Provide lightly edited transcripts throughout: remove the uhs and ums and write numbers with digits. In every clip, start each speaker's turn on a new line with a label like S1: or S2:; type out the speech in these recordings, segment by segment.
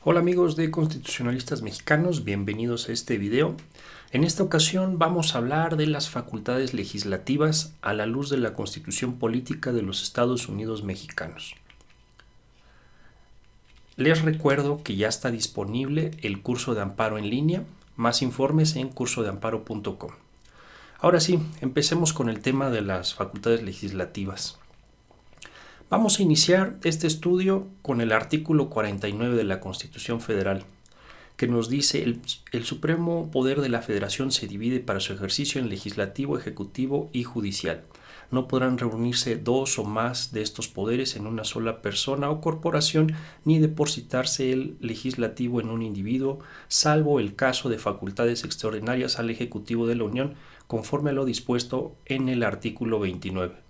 S1: Hola amigos de Constitucionalistas Mexicanos, bienvenidos a este video. En esta ocasión vamos a hablar de las facultades legislativas a la luz de la Constitución Política de los Estados Unidos Mexicanos. Les recuerdo que ya está disponible el curso de amparo en línea, más informes en cursodeamparo.com. Ahora sí, empecemos con el tema de las facultades legislativas. Vamos a iniciar este estudio con el artículo 49 de la Constitución Federal, que nos dice el supremo poder de la Federación se divide para su ejercicio en legislativo, ejecutivo y judicial. No podrán reunirse dos o más de estos poderes en una sola persona o corporación, ni depositarse el legislativo en un individuo, salvo el caso de facultades extraordinarias al Ejecutivo de la Unión, conforme a lo dispuesto en el artículo 29.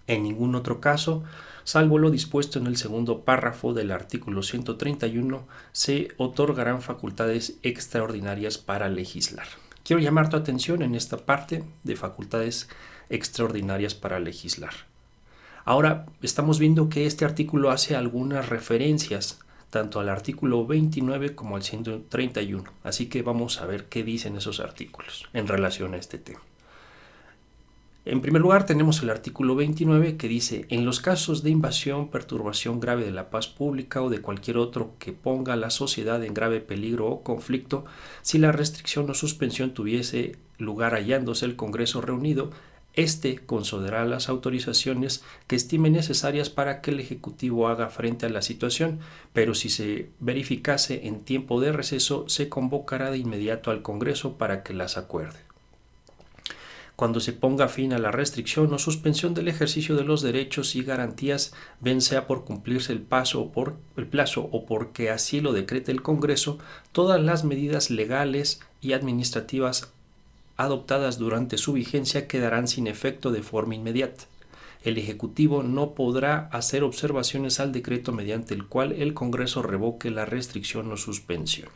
S1: En ningún otro caso, salvo lo dispuesto en el segundo párrafo del artículo 131, se otorgarán facultades extraordinarias para legislar. Quiero llamar tu atención en esta parte de facultades extraordinarias para legislar. Ahora estamos viendo que este artículo hace algunas referencias tanto al artículo 29 como al 131, así que vamos a ver qué dicen esos artículos en relación a este tema. En primer lugar tenemos el artículo 29 que dice: en los casos de invasión, perturbación grave de la paz pública o de cualquier otro que ponga a la sociedad en grave peligro o conflicto, si la restricción o suspensión tuviese lugar hallándose el Congreso reunido, éste concederá las autorizaciones que estime necesarias para que el Ejecutivo haga frente a la situación, pero si se verificase en tiempo de receso, se convocará de inmediato al Congreso para que las acuerde. Cuando se ponga fin a la restricción o suspensión del ejercicio de los derechos y garantías, bien sea por cumplirse el plazo o porque así lo decrete el Congreso, todas las medidas legales y administrativas adoptadas durante su vigencia quedarán sin efecto de forma inmediata. El Ejecutivo no podrá hacer observaciones al decreto mediante el cual el Congreso revoque la restricción o suspensión.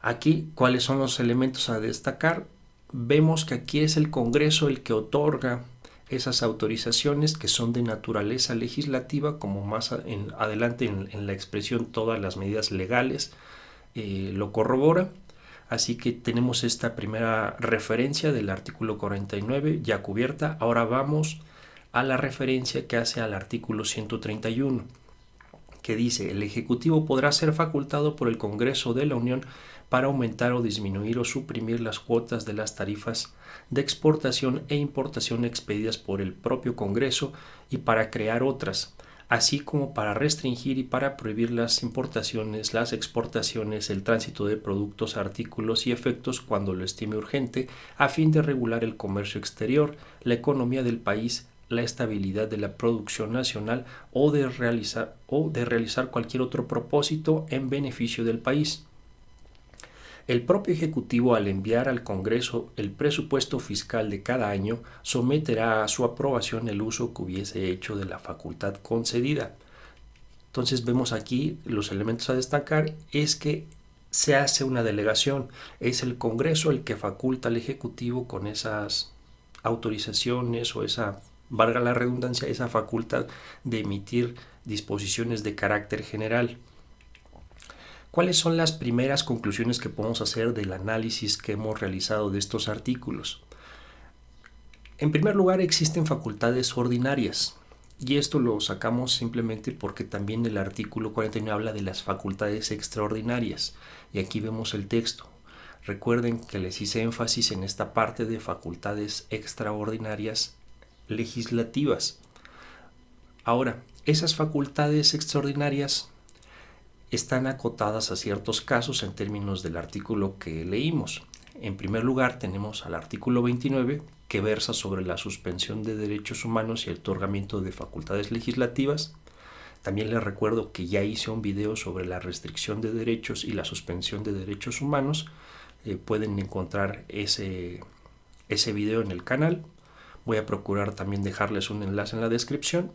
S1: Aquí, ¿cuáles son los elementos a destacar? Vemos que aquí es el Congreso el que otorga esas autorizaciones que son de naturaleza legislativa, como más adelante en la expresión todas las medidas legales lo corrobora. Así que tenemos esta primera referencia del artículo 49 ya cubierta. Ahora vamos a la referencia que hace al artículo 131, que dice: el Ejecutivo podrá ser facultado por el Congreso de la Unión para aumentar o disminuir o suprimir las cuotas de las tarifas de exportación e importación expedidas por el propio Congreso y para crear otras, así como para restringir y para prohibir las importaciones, las exportaciones, el tránsito de productos, artículos y efectos cuando lo estime urgente, a fin de regular el comercio exterior, la economía del país, la estabilidad de la producción nacional o de realizar cualquier otro propósito en beneficio del país. El propio Ejecutivo, al enviar al Congreso el presupuesto fiscal de cada año, someterá a su aprobación el uso que hubiese hecho de la facultad concedida. Entonces vemos aquí los elementos a destacar es que se hace una delegación. Es el Congreso el que faculta al Ejecutivo con esas autorizaciones o esa, valga la redundancia, esa facultad de emitir disposiciones de carácter general. ¿Cuáles son las primeras conclusiones que podemos hacer del análisis que hemos realizado de estos artículos? En primer lugar, existen facultades ordinarias, y esto lo sacamos simplemente porque también el artículo 49 habla de las facultades extraordinarias, y aquí vemos el texto. Recuerden que les hice énfasis en esta parte de facultades extraordinarias legislativas. Ahora, esas facultades extraordinarias están acotadas a ciertos casos en términos del artículo que leímos. En primer lugar tenemos al artículo 29 que versa sobre la suspensión de derechos humanos y el otorgamiento de facultades legislativas. También les recuerdo que ya hice un video sobre la restricción de derechos y la suspensión de derechos humanos. Pueden encontrar ese video en el canal. Voy a procurar también dejarles un enlace en la descripción.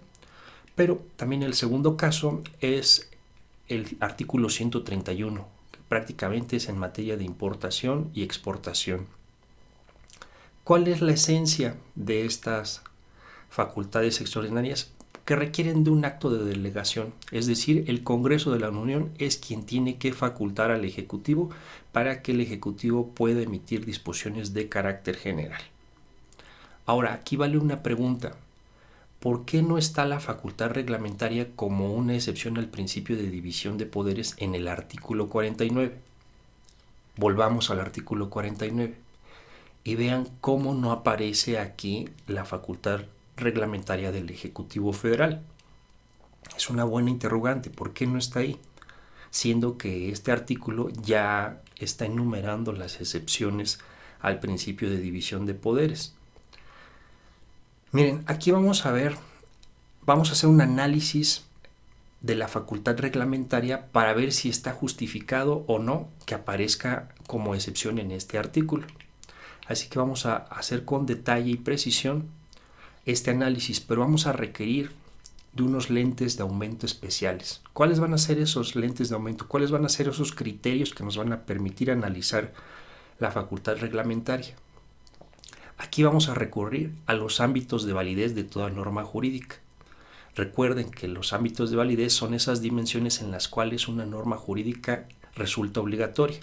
S1: Pero también el segundo caso es el artículo 131, que prácticamente es en materia de importación y exportación. ¿Cuál es la esencia de estas facultades extraordinarias? que requieren de un acto de delegación, es decir, el Congreso de la Unión es quien tiene que facultar al Ejecutivo para que el Ejecutivo pueda emitir disposiciones de carácter general. Ahora, aquí vale una pregunta. ¿Por qué no está la facultad reglamentaria como una excepción al principio de división de poderes en el artículo 49? Volvamos al artículo 49 y vean cómo no aparece aquí la facultad reglamentaria del Ejecutivo Federal. Es una buena interrogante, ¿por qué no está ahí? Siendo que este artículo ya está enumerando las excepciones al principio de división de poderes. Miren, aquí vamos a hacer un análisis de la facultad reglamentaria para ver si está justificado o no que aparezca como excepción en este artículo. Así que vamos a hacer con detalle y precisión este análisis, pero vamos a requerir de unos lentes de aumento especiales. ¿Cuáles van a ser esos lentes de aumento? ¿Cuáles van a ser esos criterios que nos van a permitir analizar la facultad reglamentaria? Aquí vamos a recurrir a los ámbitos de validez de toda norma jurídica. Recuerden que los ámbitos de validez son esas dimensiones en las cuales una norma jurídica resulta obligatoria.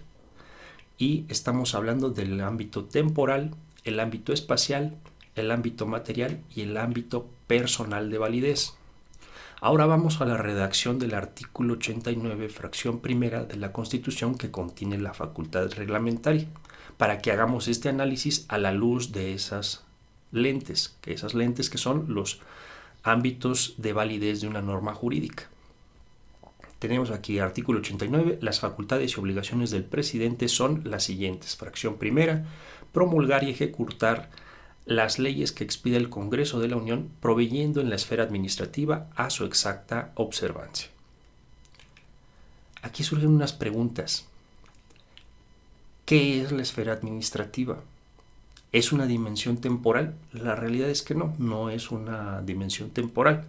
S1: Y estamos hablando del ámbito temporal, el ámbito espacial, el ámbito material y el ámbito personal de validez. Ahora vamos a la redacción del artículo 89, fracción primera de la Constitución, que contiene la facultad reglamentaria, para que hagamos este análisis a la luz de esas lentes que son los ámbitos de validez de una norma jurídica. Tenemos aquí artículo 89, las facultades y obligaciones del presidente son las siguientes. Fracción primera, promulgar y ejecutar las leyes que expide el Congreso de la Unión, proveyendo en la esfera administrativa a su exacta observancia. Aquí surgen unas preguntas. ¿Qué es la esfera administrativa? ¿Es una dimensión temporal? La realidad es que no es una dimensión temporal.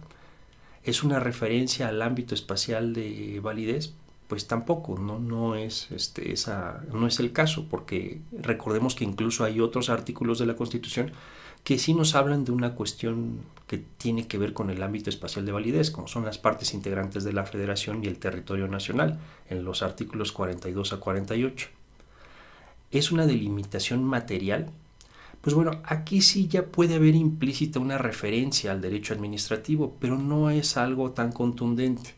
S1: ¿Es una referencia al ámbito espacial de validez? Pues tampoco, no es el caso, porque recordemos que incluso hay otros artículos de la Constitución que sí nos hablan de una cuestión que tiene que ver con el ámbito espacial de validez, como son las partes integrantes de la Federación y el territorio nacional, en los artículos 42 a 48. ¿Es una delimitación material? Pues bueno, aquí sí ya puede haber implícita una referencia al derecho administrativo, pero no es algo tan contundente.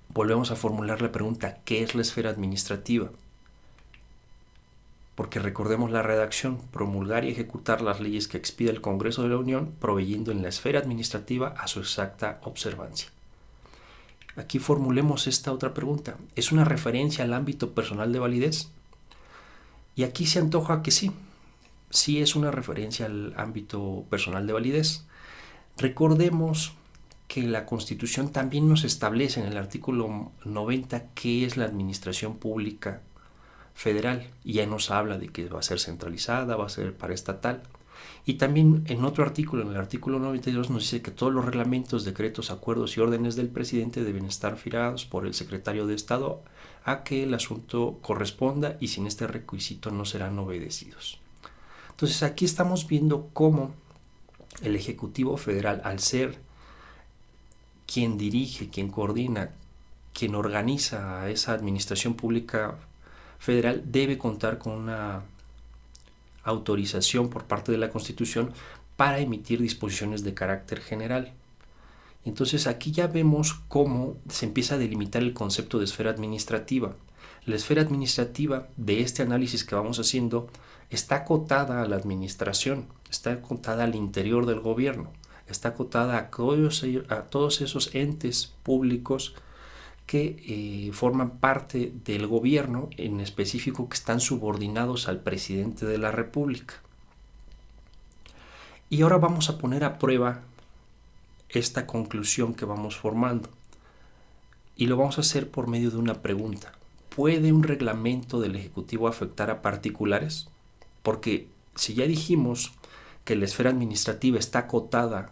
S1: Volvemos a formular la pregunta, ¿qué es la esfera administrativa? Porque recordemos la redacción, promulgar y ejecutar las leyes que expide el Congreso de la Unión, proveyendo en la esfera administrativa a su exacta observancia. Aquí formulemos esta otra pregunta, ¿es una referencia al ámbito personal de validez? Y aquí se antoja que sí es una referencia al ámbito personal de validez. Recordemos que la Constitución también nos establece en el artículo 90 qué es la administración pública federal, y ya nos habla de que va a ser centralizada, va a ser paraestatal. Y también en otro artículo, en el artículo 92, nos dice que todos los reglamentos, decretos, acuerdos y órdenes del presidente deben estar firmados por el secretario de Estado a que el asunto corresponda y sin este requisito no serán obedecidos. Entonces aquí estamos viendo cómo el Ejecutivo Federal, al ser quien dirige, quien coordina, quien organiza a esa administración pública federal, debe contar con una autorización por parte de la Constitución para emitir disposiciones de carácter general. Entonces aquí ya vemos cómo se empieza a delimitar el concepto de esfera administrativa. La esfera administrativa de este análisis que vamos haciendo está acotada a la administración, está acotada al interior del gobierno, está acotada a todos esos entes públicos que forman parte del gobierno, en específico que están subordinados al presidente de la República. Y ahora vamos a poner a prueba esta conclusión que vamos formando. Y lo vamos a hacer por medio de una pregunta. ¿Puede un reglamento del Ejecutivo afectar a particulares? Porque si ya dijimos que la esfera administrativa está acotada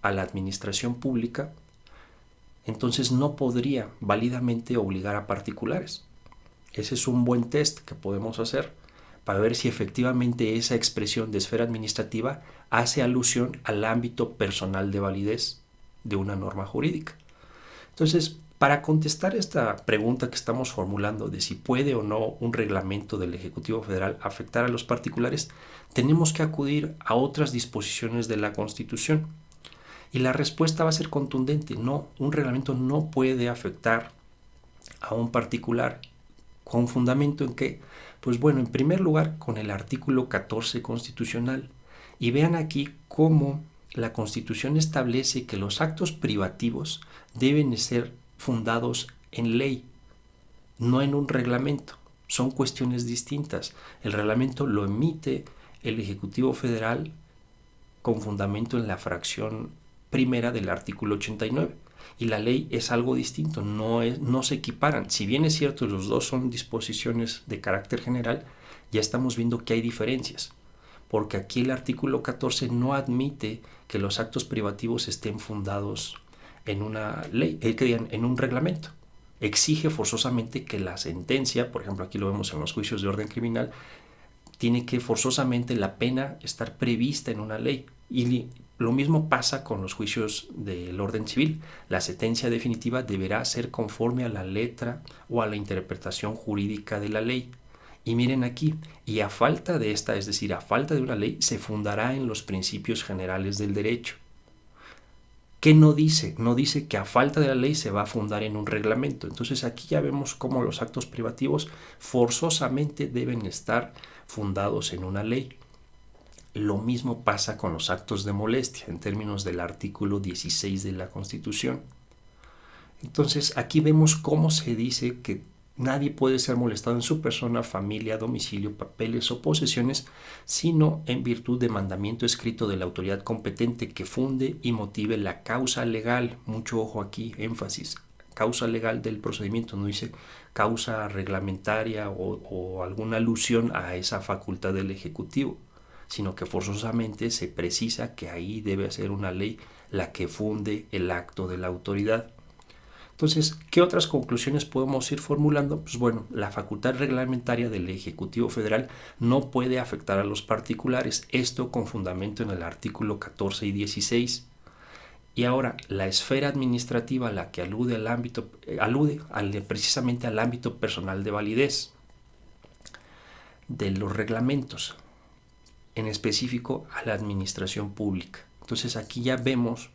S1: a la administración pública, entonces no podría válidamente obligar a particulares. Ese es un buen test que podemos hacer para ver si efectivamente esa expresión de esfera administrativa hace alusión al ámbito personal de validez de una norma jurídica. Entonces, para contestar esta pregunta que estamos formulando de si puede o no un reglamento del Ejecutivo Federal afectar a los particulares, tenemos que acudir a otras disposiciones de la Constitución. Y la respuesta va a ser contundente: no, un reglamento no puede afectar a un particular. ¿Con fundamento en qué? Pues bueno, en primer lugar, con el artículo 14 constitucional. Y vean aquí cómo la Constitución establece que los actos privativos deben ser fundados en ley, no en un reglamento. Son cuestiones distintas. El reglamento lo emite el Ejecutivo Federal con fundamento en la fracción primera del artículo 89. Y la ley es algo distinto, no se equiparan. Si bien es cierto, los dos son disposiciones de carácter general, ya estamos viendo que hay diferencias, porque aquí el artículo 14 no admite que los actos privativos estén fundados en una ley, en un reglamento. Exige forzosamente que la sentencia, por ejemplo aquí lo vemos en los juicios de orden criminal, tiene que forzosamente la pena estar prevista en una ley. Y lo mismo pasa con los juicios del orden civil. La sentencia definitiva deberá ser conforme a la letra o a la interpretación jurídica de la ley. Y miren aquí, y a falta de esta, es decir, a falta de una ley, se fundará en los principios generales del derecho. ¿Qué no dice? No dice que a falta de la ley se va a fundar en un reglamento. Entonces aquí ya vemos cómo los actos privativos forzosamente deben estar fundados en una ley. Lo mismo pasa con los actos de molestia en términos del artículo 16 de la Constitución. Entonces aquí vemos cómo se dice que nadie puede ser molestado en su persona, familia, domicilio, papeles o posesiones, sino en virtud de mandamiento escrito de la autoridad competente que funde y motive la causa legal. Mucho ojo aquí, énfasis, causa legal del procedimiento, no dice causa reglamentaria o alguna alusión a esa facultad del Ejecutivo, sino que forzosamente se precisa que ahí debe ser una ley la que funde el acto de la autoridad. Entonces, ¿qué otras conclusiones podemos ir formulando? Pues bueno, la facultad reglamentaria del Ejecutivo Federal no puede afectar a los particulares, esto con fundamento en el artículo 14 y 16. Y ahora, la esfera administrativa a la que alude precisamente al ámbito personal de validez de los reglamentos, en específico a la administración pública. Entonces aquí ya vemos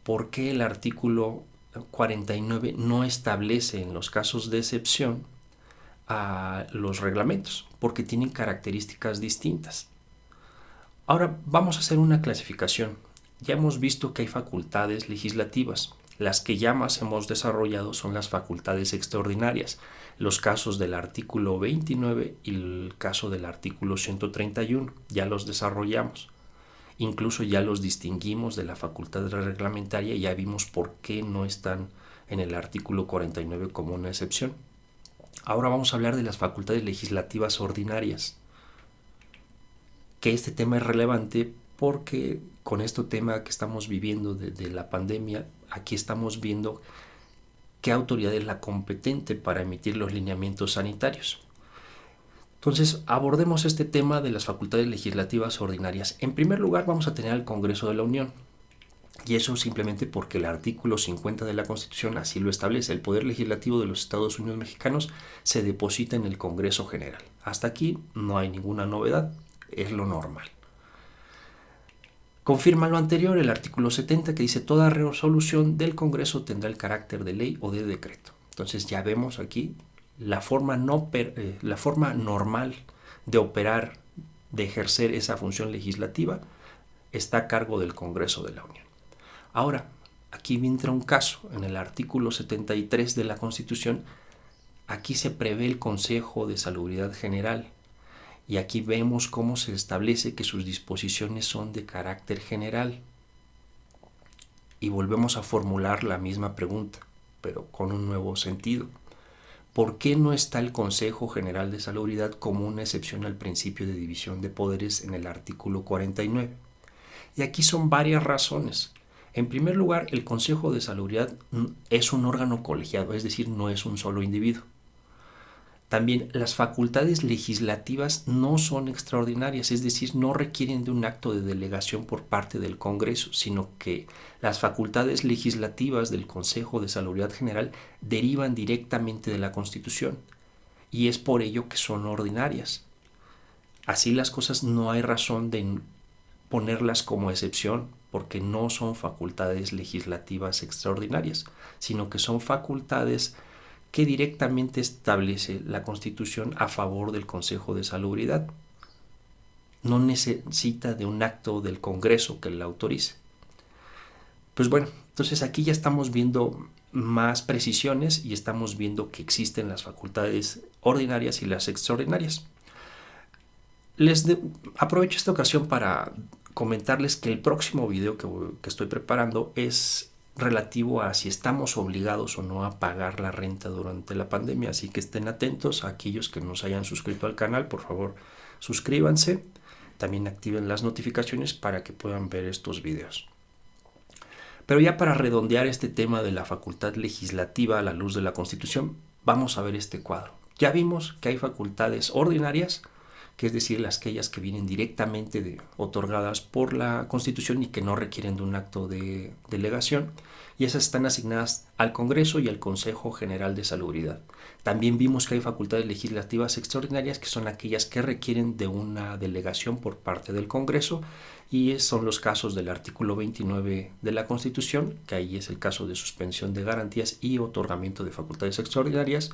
S1: por qué el artículo 49 no establece en los casos de excepción a los reglamentos, porque tienen características distintas. Ahora vamos a hacer una clasificación. Ya hemos visto que hay facultades legislativas. Las que ya más hemos desarrollado son las facultades extraordinarias, los casos del artículo 29 y el caso del artículo 131, ya los desarrollamos. Incluso ya los distinguimos de la facultad reglamentaria y ya vimos por qué no están en el artículo 49 como una excepción. Ahora vamos a hablar de las facultades legislativas ordinarias, que este tema es relevante porque con este tema que estamos viviendo de la pandemia, aquí estamos viendo qué autoridad es la competente para emitir los lineamientos sanitarios. Entonces, abordemos este tema de las facultades legislativas ordinarias. En primer lugar, vamos a tener al Congreso de la Unión. Y eso simplemente porque el artículo 50 de la Constitución así lo establece. El poder legislativo de los Estados Unidos mexicanos se deposita en el Congreso General. Hasta aquí no hay ninguna novedad, es lo normal. Confirma lo anterior el artículo 70 que dice: toda resolución del Congreso tendrá el carácter de ley o de decreto. Entonces ya vemos aquí la forma normal de operar, de ejercer esa función legislativa, está a cargo del Congreso de la Unión. Ahora, aquí entra un caso en el artículo 73 de la Constitución. Aquí se prevé el Consejo de Salubridad General y aquí vemos cómo se establece que sus disposiciones son de carácter general. Y volvemos a formular la misma pregunta, pero con un nuevo sentido. ¿Por qué no está el Consejo General de Salubridad como una excepción al principio de división de poderes en el artículo 49? Y aquí son varias razones. En primer lugar, el Consejo de Salubridad es un órgano colegiado, es decir, no es un solo individuo. También las facultades legislativas no son extraordinarias, es decir, no requieren de un acto de delegación por parte del Congreso, sino que las facultades legislativas del Consejo de Salubridad General derivan directamente de la Constitución y es por ello que son ordinarias. Así las cosas, no hay razón de ponerlas como excepción, porque no son facultades legislativas extraordinarias, sino que son facultades que directamente establece la Constitución a favor del Consejo de Salubridad. No necesita de un acto del Congreso que la autorice. Pues bueno, entonces aquí ya estamos viendo más precisiones y estamos viendo que existen las facultades ordinarias y las extraordinarias. Aprovecho esta ocasión para comentarles que el próximo video que estoy preparando es relativo a si estamos obligados o no a pagar la renta durante la pandemia, así que estén atentos. A aquellos que no se hayan suscrito al canal, por favor suscríbanse, también activen las notificaciones para que puedan ver estos videos. Pero ya para redondear este tema de la facultad legislativa a la luz de la Constitución, vamos a ver este cuadro. Ya vimos que hay facultades ordinarias, que es decir, aquellas que vienen directamente otorgadas por la Constitución y que no requieren de un acto de delegación, y esas están asignadas al Congreso y al Consejo General de Salubridad. También vimos que hay facultades legislativas extraordinarias, que son aquellas que requieren de una delegación por parte del Congreso, y son los casos del artículo 29 de la Constitución, que ahí es el caso de suspensión de garantías y otorgamiento de facultades extraordinarias,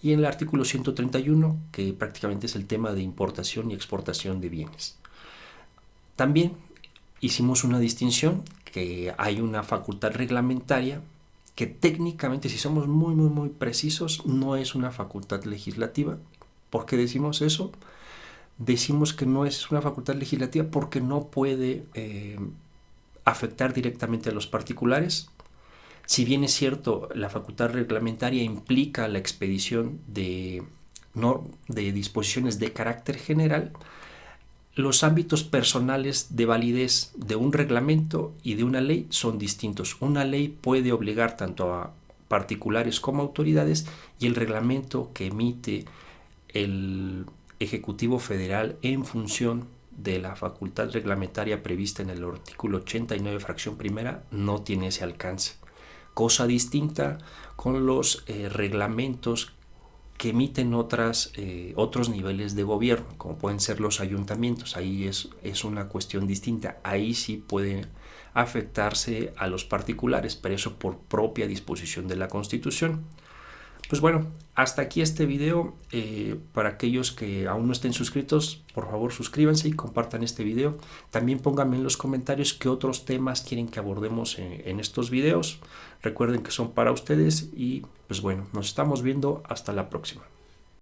S1: y en el artículo 131, que prácticamente es el tema de importación y exportación de bienes. También hicimos una distinción, que hay una facultad reglamentaria que técnicamente, si somos muy precisos, no es una facultad legislativa. ¿Por qué decimos eso? Decimos que no es una facultad legislativa porque no puede afectar directamente a los particulares. Si bien es cierto, la facultad reglamentaria implica la expedición de disposiciones de carácter general, los ámbitos personales de validez de un reglamento y de una ley son distintos. Una ley puede obligar tanto a particulares como a autoridades, y el reglamento que emite el Ejecutivo Federal en función de la facultad reglamentaria prevista en el artículo 89, fracción primera, no tiene ese alcance. Cosa distinta con los reglamentos que emiten otros niveles de gobierno, como pueden ser los ayuntamientos. Ahí es una cuestión distinta. Ahí sí puede afectarse a los particulares, pero eso por propia disposición de la Constitución. Pues bueno, hasta aquí este video. Para aquellos que aún no estén suscritos, por favor suscríbanse y compartan este video. También pónganme en los comentarios qué otros temas quieren que abordemos en estos videos. Recuerden que son para ustedes y pues bueno, nos estamos viendo hasta la próxima.